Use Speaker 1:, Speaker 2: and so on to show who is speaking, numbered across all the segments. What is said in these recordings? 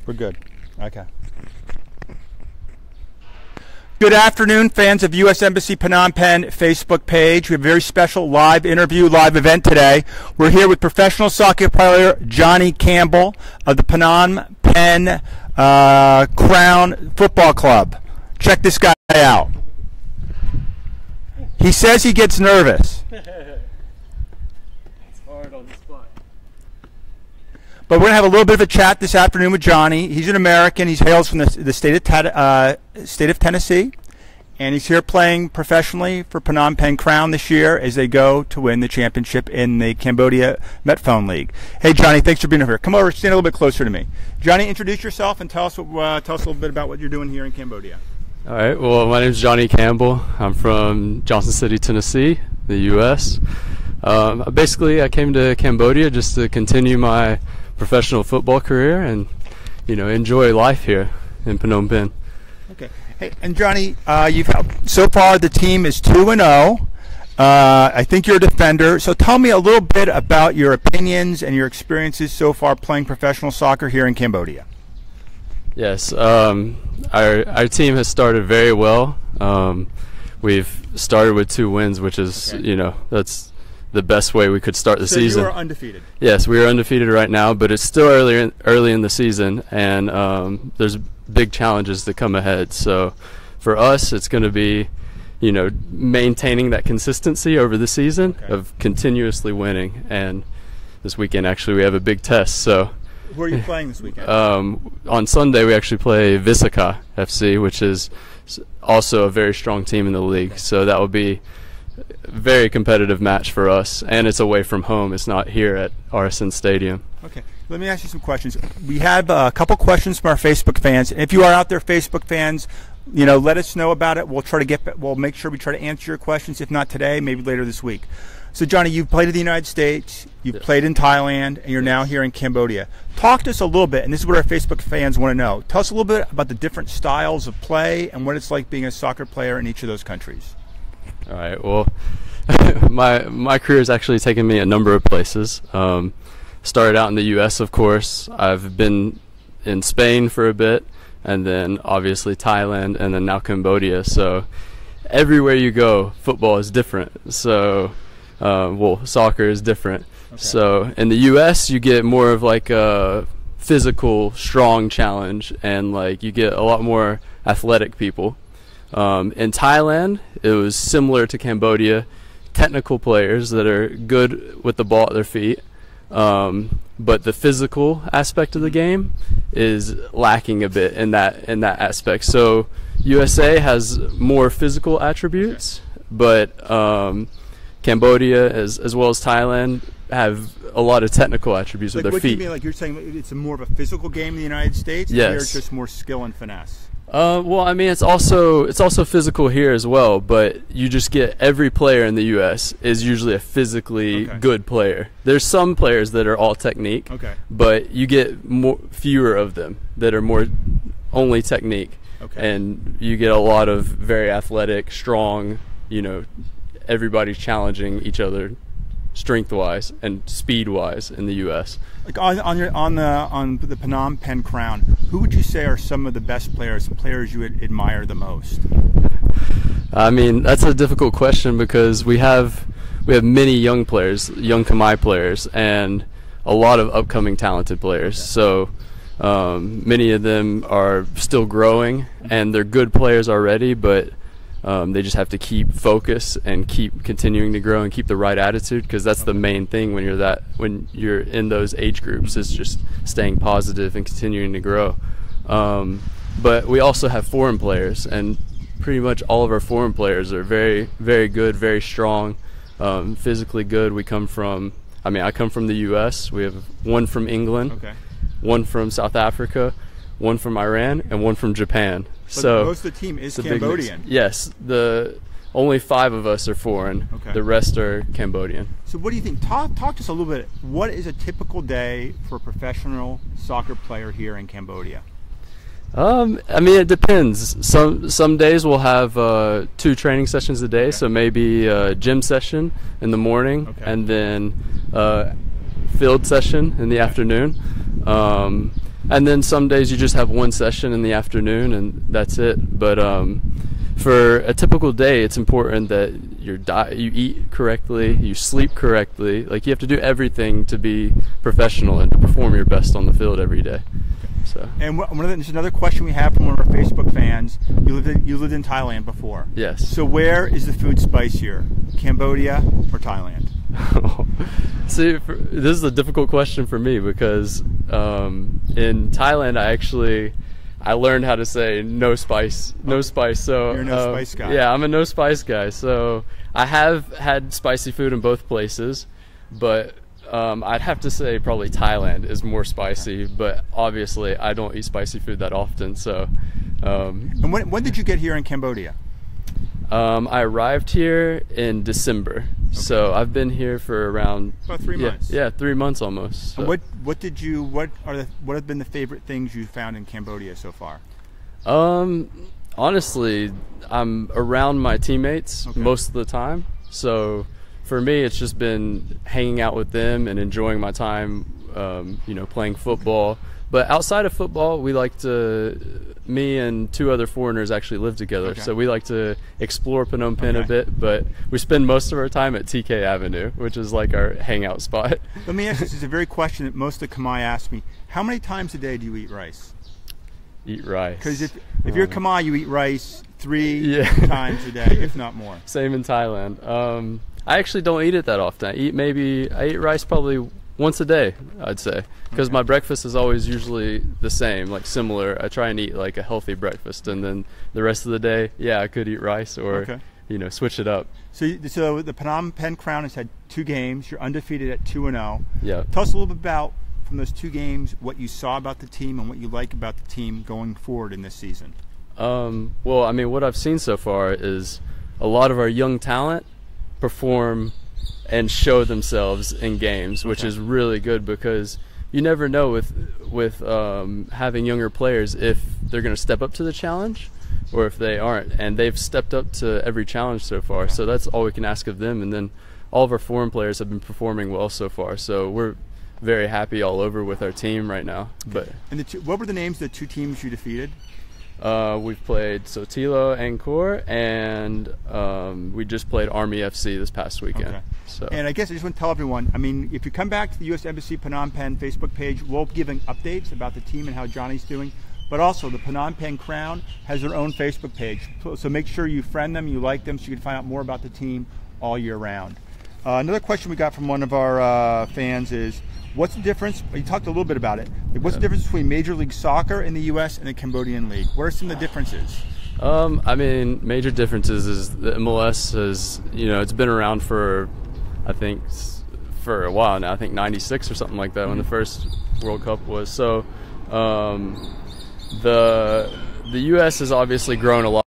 Speaker 1: We're good. Okay. Good afternoon, fans of U.S. Embassy Phnom Penh Facebook page. We have a very special live interview, live event today. We're here with professional soccer player Jonny Campbell of the Phnom Penh Crown Football Club. Check this guy out. He says he gets nervous.
Speaker 2: It's hard on the spot.
Speaker 1: But we're going to have a little bit of a chat this afternoon with Jonny. He's an American. He hails from the state of Tennessee. And he's here playing professionally for Phnom Penh Crown this year as they go to win the championship in the Cambodia Metphone League. Hey, Jonny, thanks for being here. Come over, stand a little bit closer to me. Jonny, introduce yourself and tell us a little bit about what you're doing here in Cambodia.
Speaker 2: All right. Well, my name is Jonny Campbell. I'm from Johnson City, Tennessee, the U.S. Basically, I came to Cambodia just to continue my professional football career and, enjoy life here in Phnom Penh.
Speaker 1: Okay. Hey, and Jonny, so far the team is 2-0. I think you're a defender. So tell me a little bit about your opinions and your experiences so far playing professional soccer here in Cambodia.
Speaker 2: Yes, our team has started very well. We've started with 2 wins, which is, that's the best way we could start the season.
Speaker 1: So you are undefeated?
Speaker 2: Yes, we are undefeated right now, but it's still early in the season, and there's big challenges that come ahead. So for us, it's going to be, maintaining that consistency over the season of continuously winning. And this weekend, actually, we have a big test. So
Speaker 1: who are you playing this weekend?
Speaker 2: On Sunday, we actually play PPCFC FC, which is also a very strong team in the league. Okay. So that will be a very competitive match for us, and it's away from home. It's not here at RSN Stadium.
Speaker 1: Okay. Let me ask you some questions. We have a couple questions from our Facebook fans. If you are out there, Facebook fans, let us know about it. We'll make sure we try to answer your questions. If not today, maybe later this week. So, Jonny, you've played in the United States, you've played in Thailand, and you're now here in Cambodia. Talk to us a little bit, and this is what our Facebook fans want to know. Tell us a little bit about the different styles of play and what it's like being a soccer player in each of those countries.
Speaker 2: All right. Well, my career has actually taken me a number of places. Started out in the U.S., of course. I've been in Spain for a bit, and then obviously Thailand, and then now Cambodia. So everywhere you go, football is different. So, soccer is different. Okay. So in the U.S., you get more of like a physical, strong challenge, and like you get a lot more athletic people. In Thailand, it was similar to Cambodia, technical players that are good with the ball at their feet. But the physical aspect of the game is lacking a bit in that aspect. So USA has more physical attributes, but Cambodia as well as Thailand have a lot of technical attributes with their feet.
Speaker 1: What do you mean? Like you're saying it's more of a physical game in the United States?
Speaker 2: Yes.
Speaker 1: And here it's just more skill and finesse.
Speaker 2: Well, I mean, it's also physical here as well, but you just get every player in the U.S. is usually a physically good player. There's some players that are all technique, but you get fewer of them that are more only technique, and you get a lot of very athletic, strong. Everybody's challenging each other, strength-wise and speed-wise in the U.S.
Speaker 1: Like on the Phnom Penh Crown, who would you say are some of the best players you would admire the most?
Speaker 2: I mean, that's a difficult question because we have many young players, young Khmer players, and a lot of upcoming talented players. So many of them are still growing, and they're good players already, but they just have to keep focus and keep continuing to grow and keep the right attitude, because that's the main thing when you're in those age groups, is just staying positive and continuing to grow. But we also have foreign players, and pretty much all of our foreign players are very, very good, very strong, physically good. I come from the U.S. We have one from England, one from South Africa, one from Iran, and one from Japan.
Speaker 1: But
Speaker 2: so
Speaker 1: most of the team is Cambodian.
Speaker 2: Yes, only 5 of us are foreign. The rest are Cambodian.
Speaker 1: So what do you think? Talk to us a little bit. What is a typical day for a professional soccer player here in Cambodia?
Speaker 2: I mean, it depends. Some days we'll have 2 training sessions a day, so maybe a gym session in the morning, and then field session in the afternoon. And then some days you just have one session in the afternoon and that's it. But for a typical day, it's important that you eat correctly, you sleep correctly. Like, you have to do everything to be professional and to perform your best on the field every day. So.
Speaker 1: And there's another question we have from one of our Facebook fans. You lived in Thailand before.
Speaker 2: Yes.
Speaker 1: So where is the food spicier, Cambodia or Thailand?
Speaker 2: See, this is a difficult question for me because in Thailand I learned how to say no spice. So
Speaker 1: you're a no spice guy.
Speaker 2: Yeah, I'm a no spice guy. So I have had spicy food in both places, but I'd have to say probably Thailand is more spicy. But obviously I don't eat spicy food that often. So.
Speaker 1: And when did you get here in Cambodia?
Speaker 2: I arrived here in December, so I've been here for around
Speaker 1: about 3 months.
Speaker 2: Yeah, 3 months almost. So.
Speaker 1: And what have been the favorite things you found in Cambodia so far?
Speaker 2: Honestly, I'm around my teammates most of the time, so for me it's just been hanging out with them and enjoying my time, playing football. But outside of football, me and 2 other foreigners actually live together, so we like to explore Phnom Penh a bit, but we spend most of our time at TK Avenue, which is like our hangout spot.
Speaker 1: Let me ask you, this is a very question that most of Khmer ask me. How many times a day do you eat rice?
Speaker 2: Eat rice.
Speaker 1: Because if you're Khmer, you eat rice 3 times a day, if not more.
Speaker 2: Same in Thailand. I actually don't eat it that often. I eat rice probably once a day, I'd say, because my breakfast is always usually the same, like similar. I try and eat like a healthy breakfast, and then the rest of the day, I could eat rice or switch it up.
Speaker 1: So the Phnom Penh Crown has had 2 games. You're undefeated at 2-0.
Speaker 2: Yeah.
Speaker 1: Tell us a little bit about, from those 2 games, what you saw about the team and what you like about the team going forward in this season.
Speaker 2: Well, I mean, what I've seen so far is a lot of our young talent perform and show themselves in games, which is really good, because you never know with having younger players if they're going to step up to the challenge or if they aren't, and they've stepped up to every challenge so far. So that's all we can ask of them. And then all of our foreign players have been performing well so far, so we're very happy all over with our team right now. But
Speaker 1: what were the names of the 2 teams you defeated?
Speaker 2: We've played Sotelo Angkor, and we just played Army FC this past weekend. So. And
Speaker 1: I guess I just want to tell everyone, I mean, if you come back to the U.S. Embassy Phnom Penh Facebook page, we'll be giving updates about the team and how Johnny's doing. But also, the Phnom Penh Crown has their own Facebook page. So make sure you friend them, you like them, so you can find out more about the team all year round. Another question we got from one of our fans is, what's the difference? You talked a little bit about it. What's the difference between Major League Soccer in the U.S. and the Cambodian League? What are some of the differences?
Speaker 2: I mean, major differences is the MLS has, it's been around for, I think, for a while now. I think 96 or something like that when the first World Cup was. So the U.S. has obviously grown a lot.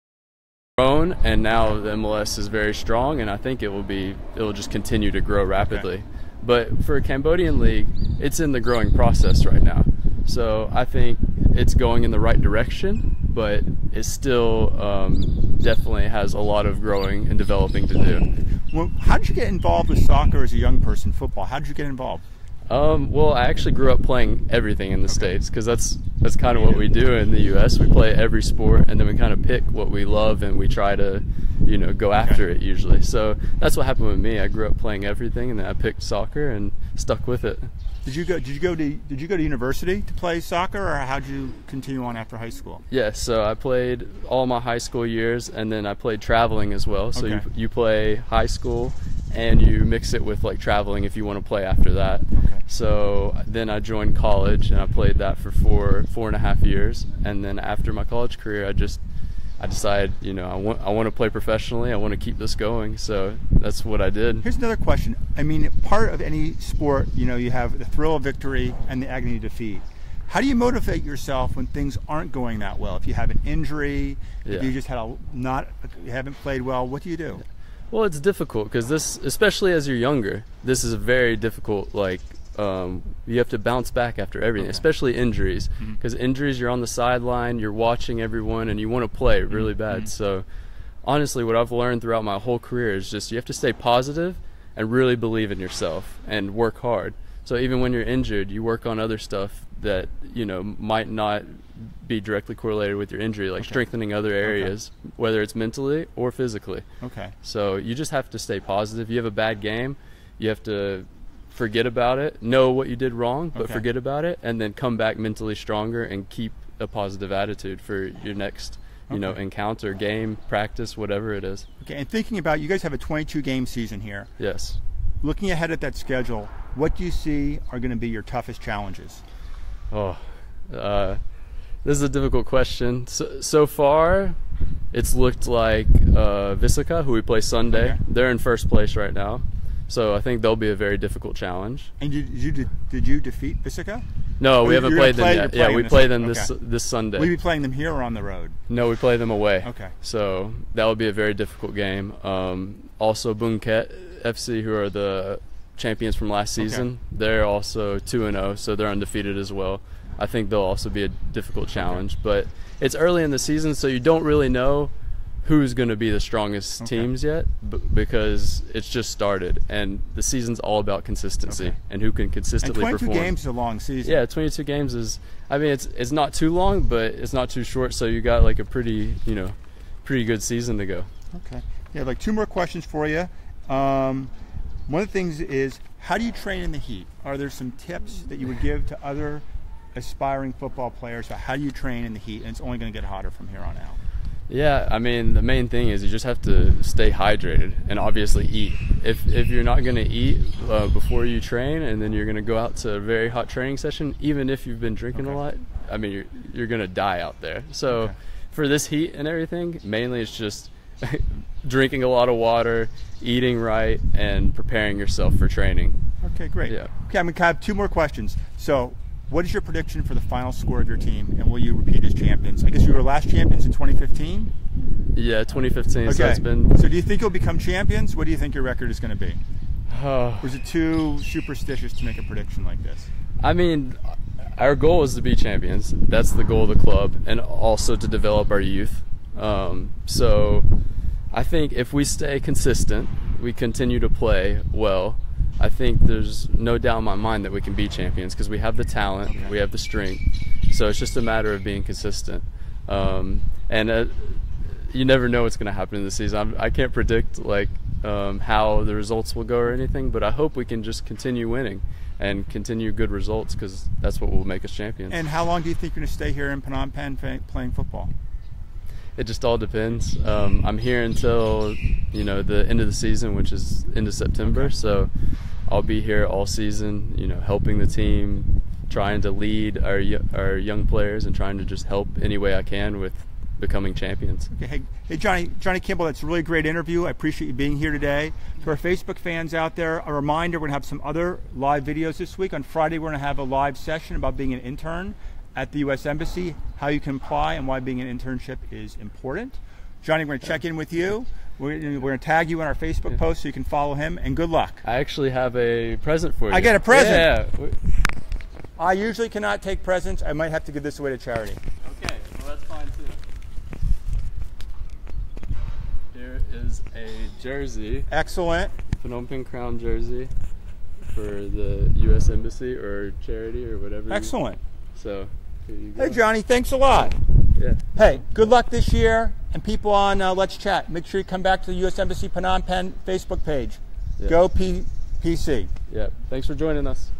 Speaker 2: And now the MLS is very strong, and I think it will just continue to grow rapidly. But for Cambodian League, it's in the growing process right now. So I think it's going in the right direction, but it still definitely has a lot of growing and developing to do.
Speaker 1: Well, how did you get involved with soccer as a young person, football? How did you get involved?
Speaker 2: Well, I actually grew up playing everything in the States, because that's kind of what we do in the U.S. We play every sport, and then we kind of pick what we love, and we try to, go after it usually. So that's what happened with me. I grew up playing everything, and then I picked soccer and stuck with it.
Speaker 1: Did you go to university to play soccer, or how did you continue on after high school?
Speaker 2: Yes, so I played all my high school years, and then I played traveling as well. So you play high school, and you mix it with like traveling if you want to play after that. So then I joined college, and I played that for four and a half years. And then after my college career, I decided, I want to play professionally. I want to keep this going. So that's what I did.
Speaker 1: Here's another question. I mean, part of any sport, you have the thrill of victory and the agony of defeat. How do you motivate yourself when things aren't going that well? If you have an injury, if you just you haven't played well, what do you do?
Speaker 2: Well, it's difficult, because this, especially as you're younger, this is a very difficult, you have to bounce back after everything, especially injuries, because injuries, you're on the sideline, you're watching everyone, and you want to play really bad. So honestly, what I've learned throughout my whole career is just you have to stay positive and really believe in yourself and work hard. So even when you're injured, you work on other stuff that, you know, might not be directly correlated with your injury, like strengthening other areas, whether it's mentally or physically.
Speaker 1: Okay.
Speaker 2: So you just have to stay positive. You have a bad game, you have to forget about it, know what you did wrong, but forget about it, and then come back mentally stronger and keep a positive attitude for your next, you know, encounter, game, practice, whatever it is.
Speaker 1: Okay, and thinking about, you guys have a 22-game season here.
Speaker 2: Yes.
Speaker 1: Looking ahead at that schedule, what do you see are going to be your toughest challenges?
Speaker 2: Oh, this is a difficult question. So far, it's looked like Visaka, who we play Sunday, they're in first place right now. So I think they'll be a very difficult challenge.
Speaker 1: And did you defeat Visaka?
Speaker 2: No, we haven't played them yet. Yeah, we play them this Sunday.
Speaker 1: Will you be playing them here or on the road?
Speaker 2: No, we play them away.
Speaker 1: Okay.
Speaker 2: So that will be a very difficult game. Also, Bunket FC, who are the champions from last season, they're also 2-0, so they're undefeated as well. I think they'll also be a difficult challenge. But it's early in the season, so you don't really know who's going to be the strongest teams yet, because it's just started, and the season's all about consistency and who can consistently perform.
Speaker 1: And 22 games is a long season.
Speaker 2: Yeah, 22 games is, I mean, it's not too long, but it's not too short, so you got like a pretty good season to go.
Speaker 1: Okay. Yeah, like 2 more questions for you. One of the things is, how do you train in the heat? Are there some tips that you would give to other aspiring football players about how do you train in the heat, and it's only going to get hotter from here on out?
Speaker 2: Yeah, I mean, the main thing is you just have to stay hydrated and obviously eat. If you're not going to eat before you train, and then you're going to go out to a very hot training session, even if you've been drinking a lot, I mean, you're going to die out there. So for this heat and everything, mainly it's just drinking a lot of water, eating right, and preparing yourself for training. Okay,
Speaker 1: great. Yeah. Okay, I'm going to have 2 more questions. So, what is your prediction for the final score of your team, and will you repeat as champions? I guess you were last champions in 2015?
Speaker 2: Yeah, 2015.
Speaker 1: Okay.
Speaker 2: So it's been...
Speaker 1: So do you think you'll become champions? What do you think your record is going to be? Or is it too superstitious to make a prediction like this?
Speaker 2: I mean, our goal is to be champions. That's the goal of the club, and also to develop our youth. So I think if we stay consistent, we continue to play well, I think there's no doubt in my mind that we can be champions, because we have the talent, we have the strength. So it's just a matter of being consistent. And you never know what's going to happen in the season. I can't predict like how the results will go or anything, but I hope we can just continue winning and continue good results, because that's what will make us champions.
Speaker 1: And how long do you think you're going to stay here in Phnom Penh playing football?
Speaker 2: It just all depends. I'm here until the end of the season, which is end of September. So I'll be here all season, helping the team, trying to lead our young players, and trying to just help any way I can with becoming champions.
Speaker 1: Okay, hey Jonny Campbell, that's a really great interview. I appreciate you being here today. To our Facebook fans out there, a reminder: we're going to have some other live videos this week. On Friday, we're going to have a live session about being an intern at the U.S. Embassy, how you can apply, and why being an internship is important. Jonny, we're going to check in with you. We're going to tag you in our Facebook post so you can follow him, and good luck.
Speaker 2: I actually have a present for you.
Speaker 1: I get a present?
Speaker 2: Yeah.
Speaker 1: I usually cannot take presents. I might have to give this away to charity.
Speaker 2: Okay, well that's fine too. Here is a jersey.
Speaker 1: Excellent.
Speaker 2: Phnom Penh Crown jersey for the U.S. Embassy or charity or whatever.
Speaker 1: Excellent.
Speaker 2: So, here you go.
Speaker 1: Hey Jonny, thanks a lot.
Speaker 2: Yeah.
Speaker 1: Hey, good luck this year, and people on Let's Chat, make sure you come back to the U.S. Embassy Phnom Penh Facebook page. Yeah. Go PC.
Speaker 2: Yeah. Thanks for joining us.